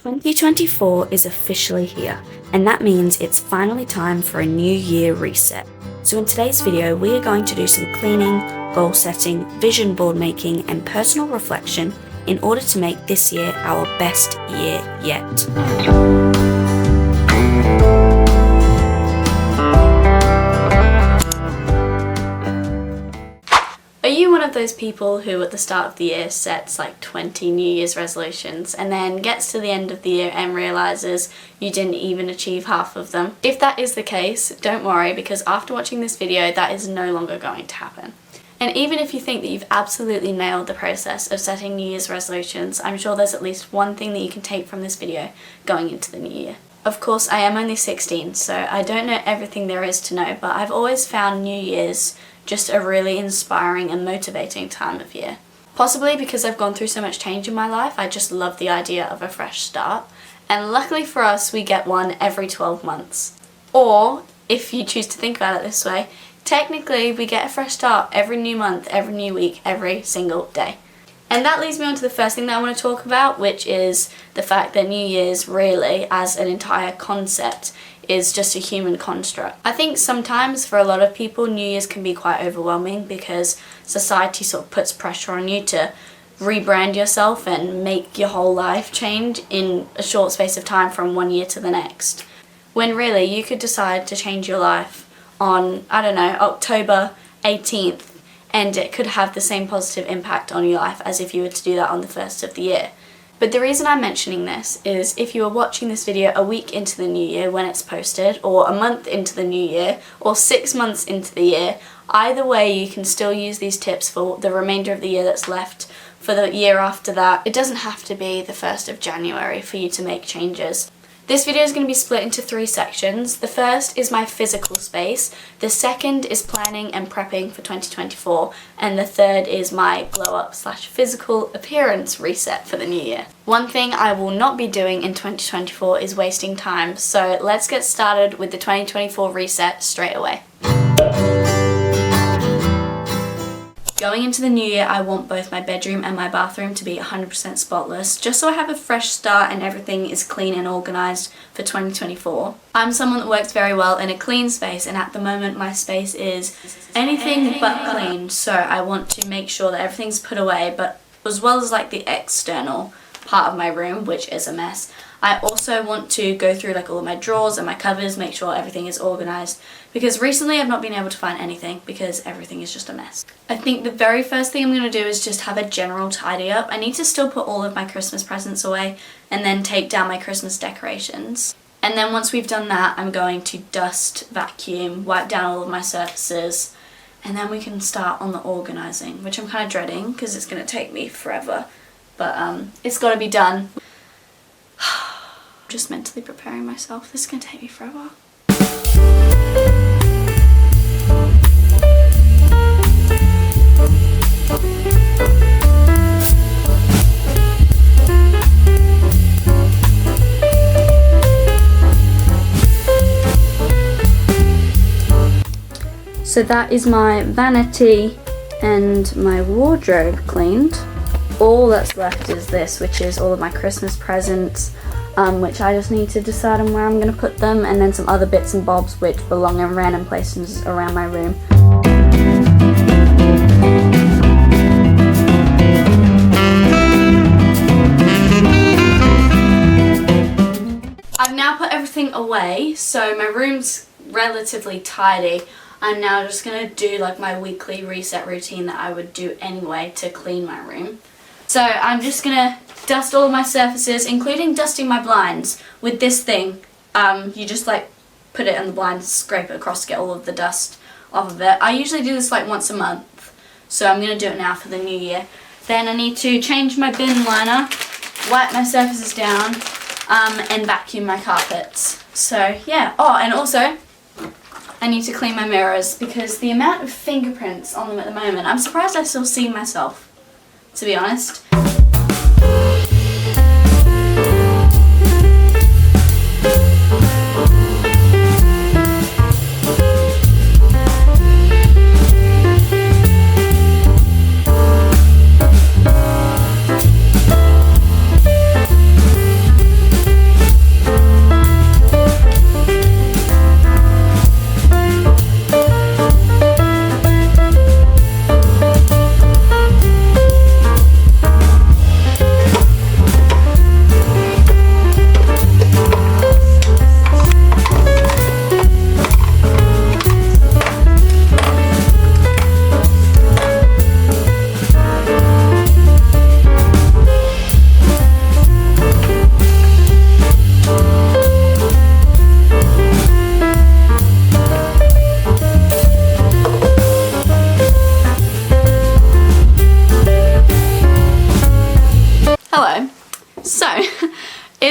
2024 is officially here, and that means it's finally time for a new year reset. So in today's video, we are going to do some cleaning, goal setting, vision board making, and personal reflection in order to make this year our best year yet. Are you one of those people who at the start of the year sets like 20 New Year's resolutions and then gets to the end of the year and realises you didn't even achieve half of them? If that is the case, don't worry, because after watching this video, that is no longer going to happen. And even if you think that you've absolutely nailed the process of setting New Year's resolutions, I'm sure there's at least one thing that you can take from this video going into the new year. Of course, I am only 16, so I don't know everything there is to know, but I've always found New Year's just a really inspiring and motivating time of year. Possibly because I've gone through so much change in my life, I just love the idea of a fresh start. And luckily for us, we get one every 12 months. Or, if you choose to think about it this way, technically we get a fresh start every new month, every new week, every single day. And that leads me on to the first thing that I want to talk about, which is the fact that New Year's really, as an entire concept, is just a human construct. I think sometimes for a lot of people, New Year's can be quite overwhelming because society sort of puts pressure on you to rebrand yourself and make your whole life change in a short space of time from one year to the next. When really you could decide to change your life on, I don't know, October 18th, and it could have the same positive impact on your life as if you were to do that on the first of the year. But the reason I'm mentioning this is if you are watching this video a week into the new year when it's posted, or a month into the new year, or 6 months into the year, either way you can still use these tips for the remainder of the year that's left, for the year after that. It doesn't have to be the 1st of January for you to make changes. This video is going to be split into 3 sections. The first is my physical space, the second is planning and prepping for 2024, and the third is my glow up / physical appearance reset for the new year. One thing I will not be doing in 2024 is wasting time, so let's get started with the 2024 reset straight away. Going into the new year, I want both my bedroom and my bathroom to be 100% spotless, just so I have a fresh start and everything is clean and organised for 2024. I'm someone that works very well in a clean space, and at the moment my space is anything but clean, so I want to make sure that everything's put away, but as well as like the external part of my room, which is a mess. I also want to go through like all of my drawers and my cupboards, make sure everything is organised, because recently I've not been able to find anything because everything is just a mess. I think the very first thing I'm going to do is just have a general tidy up. I need to still put all of my Christmas presents away and then take down my Christmas decorations. And then once we've done that, I'm going to dust, vacuum, wipe down all of my surfaces, and then we can start on the organising, which I'm kind of dreading because it's going to take me forever. But it's got to be done. Just mentally preparing myself. This is going to take me forever. So that is my vanity and my wardrobe cleaned. All that's left is this, which is all of my Christmas presents, which I just need to decide on where I'm going to put them, and then some other bits and bobs which belong in random places around my room. I've now put everything away, so my room's relatively tidy. I'm now just going to do like my weekly reset routine that I would do anyway to clean my room. So I'm just going to dust all of my surfaces, including dusting my blinds with this thing. You just like put it in the blinds, scrape it across to get all of the dust off of it. I usually do this like once a month, so I'm going to do it now for the new year. Then I need to change my bin liner, wipe my surfaces down, and vacuum my carpets. So yeah, oh, and also I need to clean my mirrors because the amount of fingerprints on them at the moment, I'm surprised I still see myself, to be honest.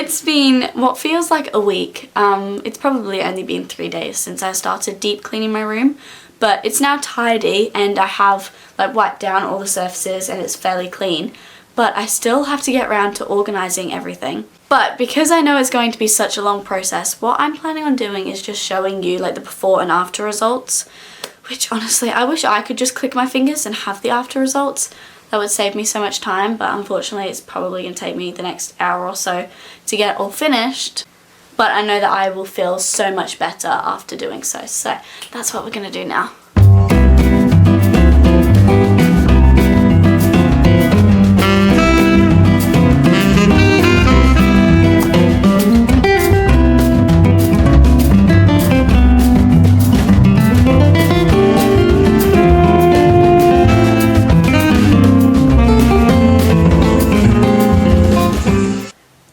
It's been what feels like a week. It's probably only been 3 days since I started deep cleaning my room, but it's now tidy and I have like wiped down all the surfaces and it's fairly clean, but I still have to get around to organising everything. But because I know it's going to be such a long process, what I'm planning on doing is just showing you like the before and after results, which honestly I wish I could just click my fingers and have the after results. That would save me so much time, but unfortunately it's probably going to take me the next hour or so to get it all finished. But I know that I will feel so much better after doing so. So that's what we're going to do now.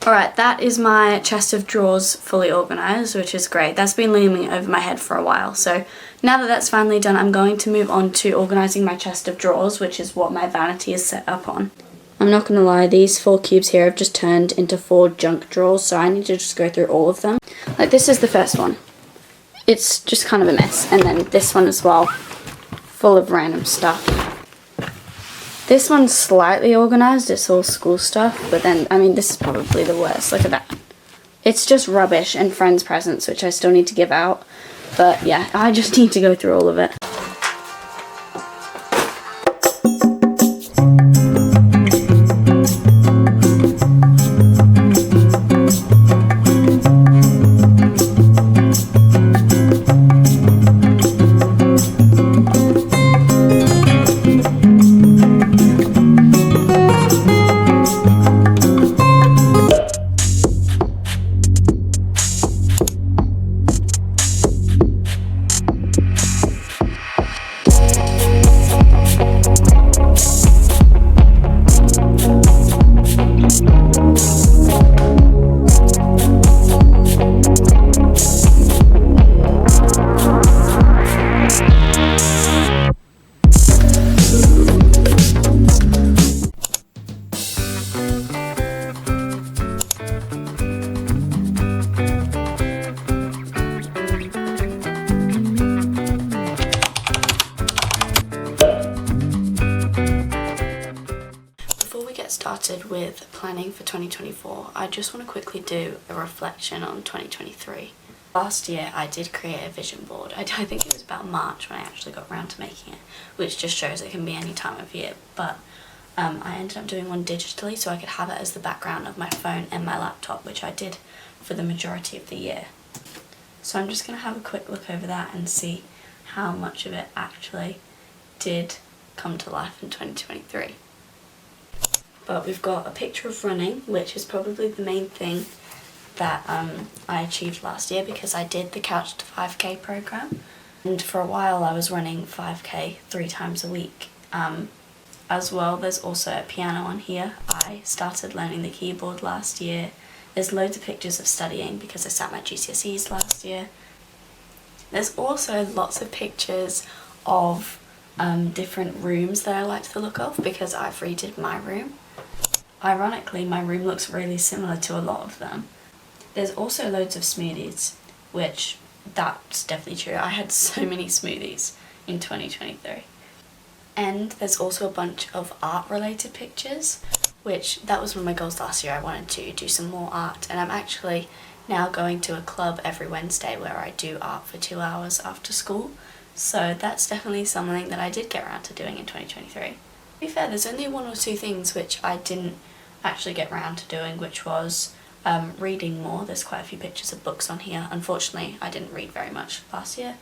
Alright, that is my chest of drawers fully organised, which is great. That's been looming over my head for a while. So now that that's finally done, I'm going to move on to organising my chest of drawers, which is what my vanity is set up on. I'm not going to lie, these 4 cubes here have just turned into 4 junk drawers, so I need to just go through all of them. Like this is the first one. It's just kind of a mess. And then this one as well, full of random stuff. This one's slightly organised, it's all school stuff, but then, I mean, this is probably the worst. Look at that. It's just rubbish and friends' presents, which I still need to give out. But yeah, I just need to go through all of it. Started with planning for 2024, I just want to quickly do a reflection on 2023. Last year I did create a vision board. I think it was about March when I actually got around to making it, which just shows it can be any time of year, but I ended up doing one digitally so I could have it as the background of my phone and my laptop, which I did for the majority of the year. So I'm just going to have a quick look over that and see how much of it actually did come to life in 2023. But we've got a picture of running, which is probably the main thing that I achieved last year because I did the Couch to 5K program. And for a while I was running 5K 3 times a week. As well, there's also a piano on here. I started learning the keyboard last year. There's loads of pictures of studying because I sat my GCSEs last year. There's also lots of pictures of different rooms that I like the look of because I've redid my room. Ironically, my room looks really similar to a lot of them. There's also loads of smoothies, which that's definitely true. I had so many smoothies in 2023. And there's also a bunch of art related pictures, which that was one of my goals last year. I wanted to do some more art, and I'm actually now going to a club every Wednesday where I do art for 2 hours after school. So that's definitely something that I did get around to doing in 2023. To be fair, there's only 1 or 2 things which I didn't actually get around to doing, which was reading more. There's quite a few pictures of books on here. Unfortunately, I didn't read very much last year.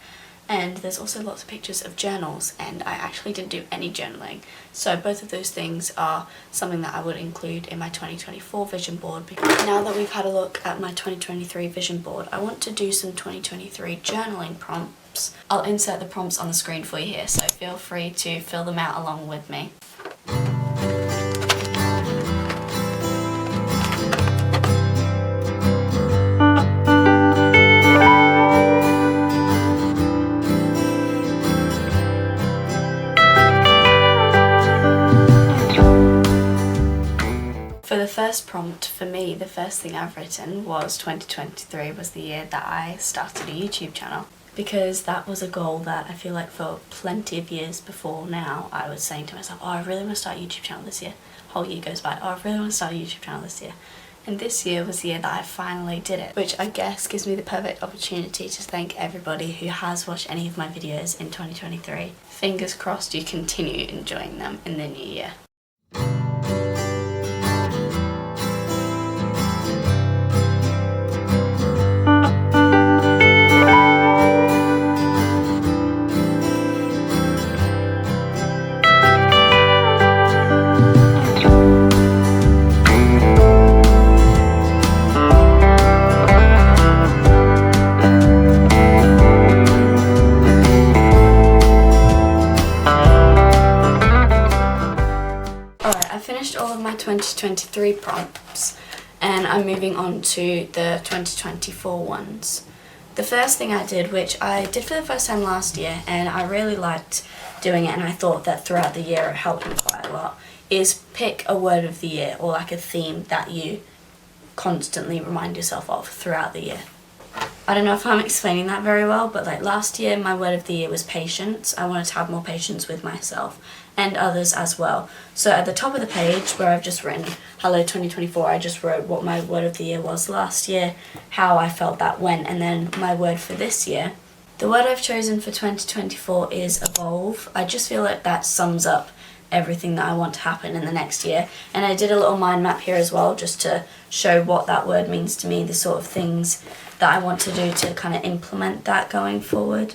And there's also lots of pictures of journals, and I actually didn't do any journaling. So both of those things are something that I would include in my 2024 vision board. Because now that we've had a look at my 2023 vision board, I want to do some 2023 journaling prompts. I'll insert the prompts on the screen for you here, so feel free to fill them out along with me. For the first prompt for me, the first thing I've written was 2023 was the year that I started a YouTube channel, because that was a goal that I feel like for plenty of years before now I was saying to myself, oh, I really want to start a YouTube channel this year. Whole year goes by, oh, I really want to start a YouTube channel this year. And this year was the year that I finally did it, which I guess gives me the perfect opportunity to thank everybody who has watched any of my videos in 2023. Fingers crossed you continue enjoying them in the new year. All of my 2023 prompts, and I'm moving on to the 2024 ones. The first thing I did, which I did for the first time last year, and I really liked doing it, and I thought that throughout the year it helped me quite a lot, is pick a word of the year, or like a theme that you constantly remind yourself of throughout the year. I don't know if I'm explaining that very well, but like last year my word of the year was patience. I wanted to have more patience with myself and others as well. So at the top of the page where I've just written hello 2024, I just wrote what my word of the year was last year, how I felt that went, and then my word for this year. The word I've chosen for 2024 is evolve. I just feel like that sums up everything that I want to happen in the next year. And I did a little mind map here as well, just to show what that word means to me, the sort of things that I want to do to kind of implement that going forward.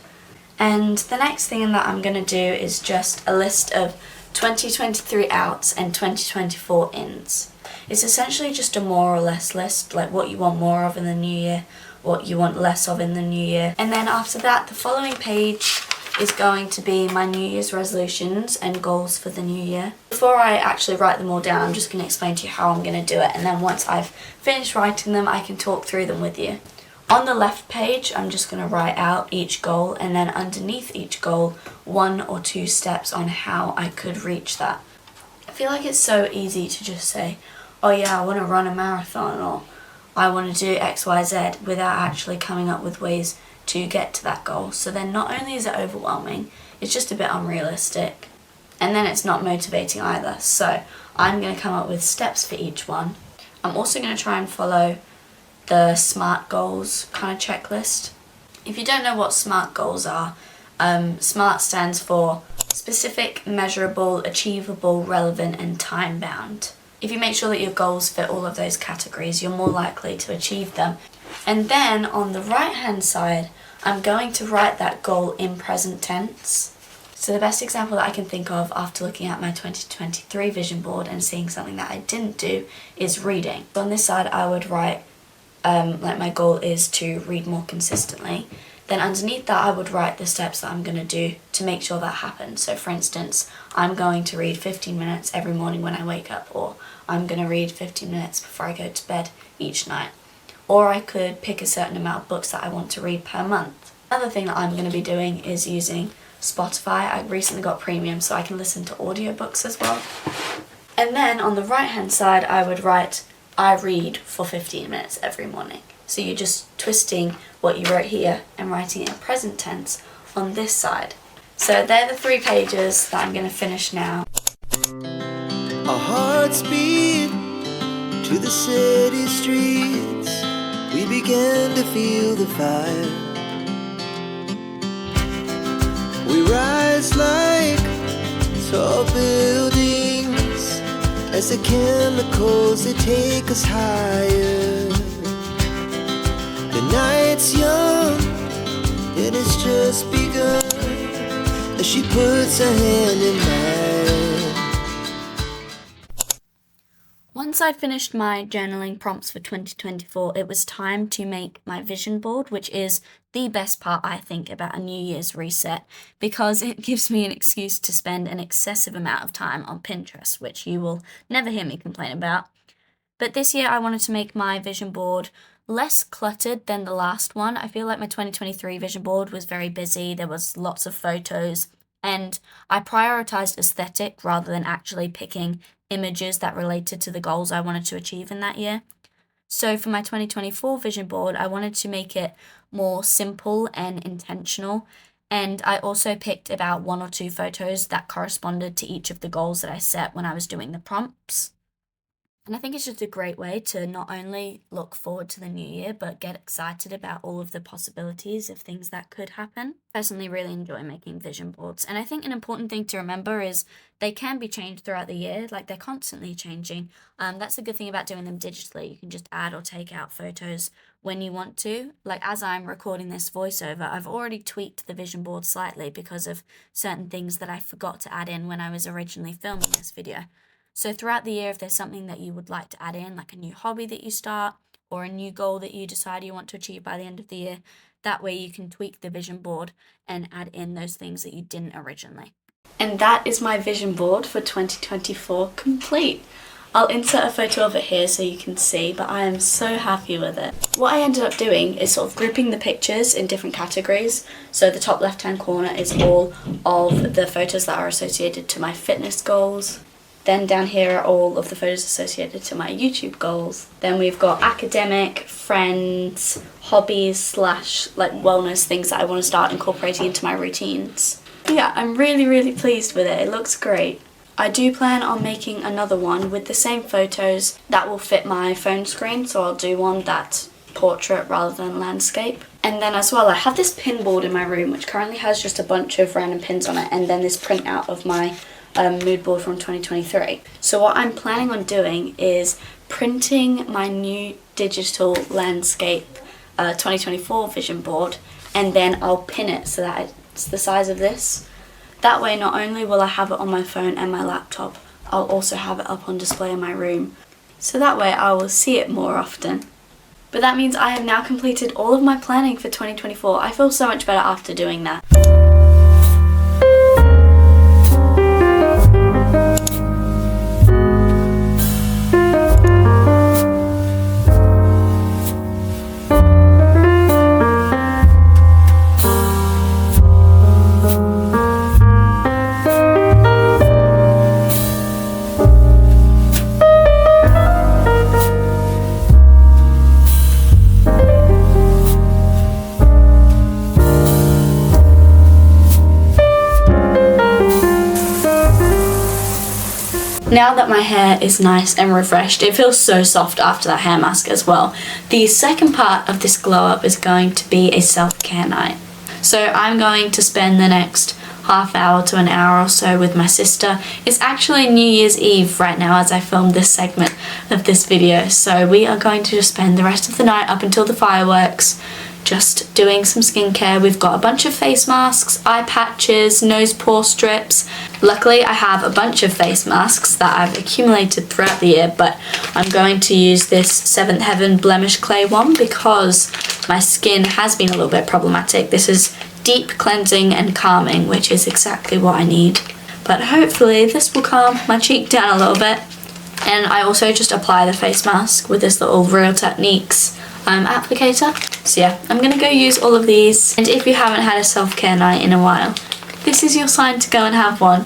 And the next thing that I'm going to do is just a list of 2023 outs and 2024 ins. It's essentially just a more or less list, like what you want more of in the new year, what you want less of in the new year. And then after that, the following page is going to be my New Year's resolutions and goals for the new year. Before I actually write them all down, I'm just going to explain to you how I'm going to do it, and then once I've finished writing them, I can talk through them with you. On the left page, I'm just going to write out each goal, and then underneath each goal, 1 or 2 steps on how I could reach that. I feel like it's so easy to just say, oh yeah, I want to run a marathon, or I want to do XYZ, without actually coming up with ways to get to that goal. So then not only is it overwhelming, it's just a bit unrealistic, and then it's not motivating either. So I'm going to come up with steps for each one. I'm also going to try and follow the SMART goals kind of checklist. If you don't know what SMART goals are, SMART stands for specific, measurable, achievable, relevant, and time-bound. If you make sure that your goals fit all of those categories, you're more likely to achieve them. And then on the right-hand side, I'm going to write that goal in present tense. So the best example that I can think of after looking at my 2023 vision board and seeing something that I didn't do is reading. So on this side, I would write like my goal is to read more consistently. Then underneath that, I would write the steps that I'm going to do to make sure that happens. So for instance, I'm going to read 15 minutes every morning when I wake up, or I'm going to read 15 minutes before I go to bed each night. Or I could pick a certain amount of books that I want to read per month. Another thing that I'm going to be doing is using Spotify. I recently got premium so I can listen to audiobooks as well. And then on the right hand side, I would write I read for 15 minutes every morning. So you're just twisting what you wrote here and writing it in present tense on this side. So they're the 3 pages that I'm going to finish now. Our hearts beat to the city streets. We began to feel the fire. We rise like tall buildings as the chemicals that take us higher. The night's young, it has just begun, as she puts her hand in mine. Once I finished my journaling prompts for 2024, it was time to make my vision board, which is the best part, I think, about a New Year's reset, because it gives me an excuse to spend an excessive amount of time on Pinterest, which you will never hear me complain about. But this year I wanted to make my vision board less cluttered than the last one. I feel like my 2023 vision board was very busy, there was lots of photos, and I prioritized aesthetic rather than actually picking images that related to the goals I wanted to achieve in that year. So for my 2024 vision board, I wanted to make it more simple and intentional. And I also picked about 1 or 2 photos that corresponded to each of the goals that I set when I was doing the prompts. And I think it's just a great way to not only look forward to the new year, but get excited about all of the possibilities of things that could happen. I personally really enjoy making vision boards. And I think an important thing to remember is they can be changed throughout the year. Like, they're constantly changing. That's a good thing about doing them digitally. You can just add or take out photos when you want to. Like, as I'm recording this voiceover, I've already tweaked the vision board slightly because of certain things that I forgot to add in when I was originally filming this video. So throughout the year, if there's something that you would like to add in, like a new hobby that you start or a new goal that you decide you want to achieve by the end of the year, that way you can tweak the vision board and add in those things that you didn't originally. And that is my vision board for 2024 complete. I'll insert a photo of it here so you can see, but I am so happy with it. What I ended up doing is sort of grouping the pictures in different categories. So the top left-hand corner is all of the photos that are associated to my fitness goals. Then down here are all of the photos associated to my YouTube goals. Then we've got academic, friends, hobbies / like wellness things that I want to start incorporating into my routines. But yeah, I'm really pleased with it. It looks great. I do plan on making another one with the same photos that will fit my phone screen, so I'll do one that's portrait rather than landscape. And then as well, I have this pin board in my room which currently has just a bunch of random pins on it, and then this printout of my mood board from 2023. So what I'm planning on doing is printing my new digital landscape 2024 vision board, and then I'll pin it so that it's the size of this. That way not only will I have it on my phone and my laptop, I'll also have it up on display in my room. So that way I will see it more often. But that means I have now completed all of my planning for 2024. I feel so much better after doing that. Now that my hair is nice and refreshed, it feels so soft after that hair mask as well. The second part of this glow up is going to be a self-care night. So I'm going to spend the next half hour to an hour or so with my sister. It's actually New Year's Eve right now as I film this segment of this video. So we are going to just spend the rest of the night up until the fireworks just doing some skincare. We've got a bunch of face masks, eye patches, nose pore strips. Luckily I have a bunch of face masks that I've accumulated throughout the year, but I'm going to use this Seventh Heaven blemish clay one because my skin has been a little bit problematic. This is deep cleansing and calming, which is exactly what I need. But hopefully this will calm my cheek down a little bit. And I also just apply the face mask with this little Real Techniques applicator. So yeah, I'm gonna go use all of these. And if you haven't had a self-care night in a while, this is your sign to go and have one.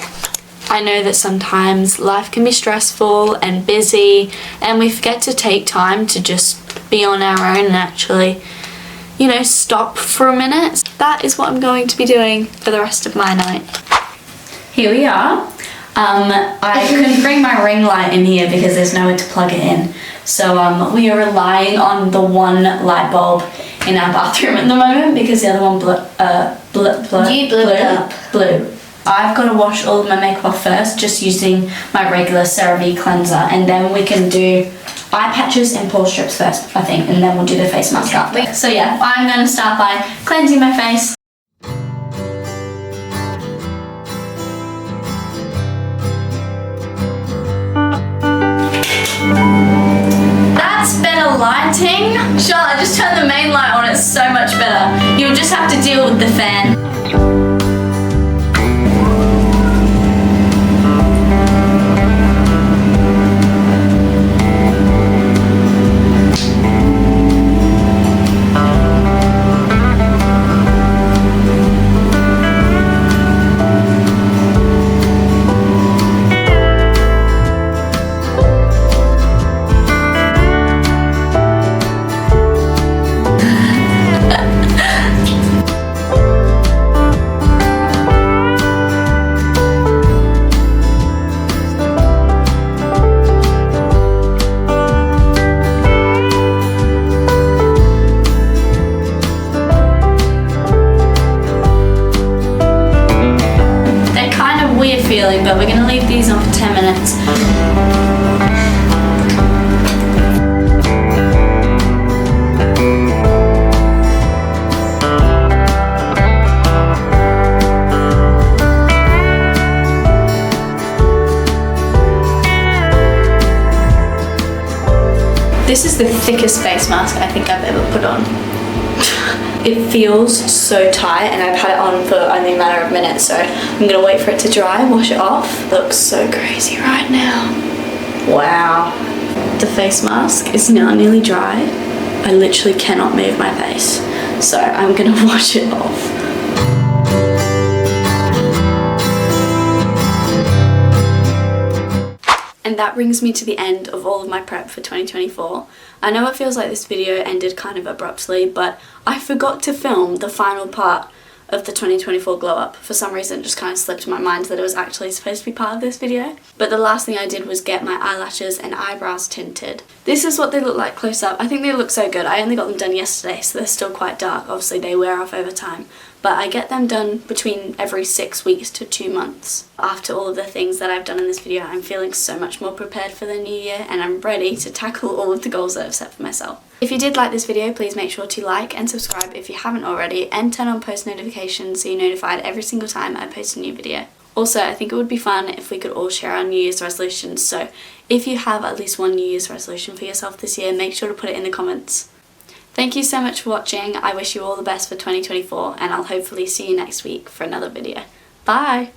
I know that sometimes life can be stressful and busy and we forget to take time to just be on our own and actually, you know, stop for a minute. That is what I'm going to be doing for the rest of my night. Here we are. I couldn't bring my ring light in here because there's nowhere to plug it in. So we are relying on the one light bulb in our bathroom at the moment because the other one blew up. I've got to wash all of my makeup off first, just using my regular CeraVe cleanser, and then we can do eye patches and pore strips first, I think, and then we'll do the face mask after. So yeah, I'm going to start by cleansing my face. That's better lighting. Charlotte, just turn the main light on, it's so much better. You'll just have to deal with the fan. minutes. This is the thickest face mask I think I've ever put on. It feels so tight, and I've had it on for only a matter of minutes, so I'm gonna wait for it to dry, wash it off. Looks so crazy right now. Wow. The face mask is now nearly dry. I literally cannot move my face, so I'm gonna wash it off. And that brings me to the end of all of my prep for 2024. I know it feels like this video ended kind of abruptly, but I forgot to film the final part of the 2024 glow up. For some reason it just kind of slipped my mind that it was actually supposed to be part of this video. But the last thing I did was get my eyelashes and eyebrows tinted. This is what they look like close up. I think they look so good. I only got them done yesterday, so they're still quite dark. Obviously they wear off over time. But I get them done between every 6 weeks to 2 months. After all of the things that I've done in this video, I'm feeling so much more prepared for the new year, and I'm ready to tackle all of the goals that I've set for myself. If you did like this video, please make sure to like and subscribe if you haven't already, and turn on post notifications so you're notified every single time I post a new video. Also, I think it would be fun if we could all share our New Year's resolutions, so if you have at least one New Year's resolution for yourself this year, make sure to put it in the comments. Thank you so much for watching. I wish you all the best for 2024, and I'll hopefully see you next week for another video. Bye!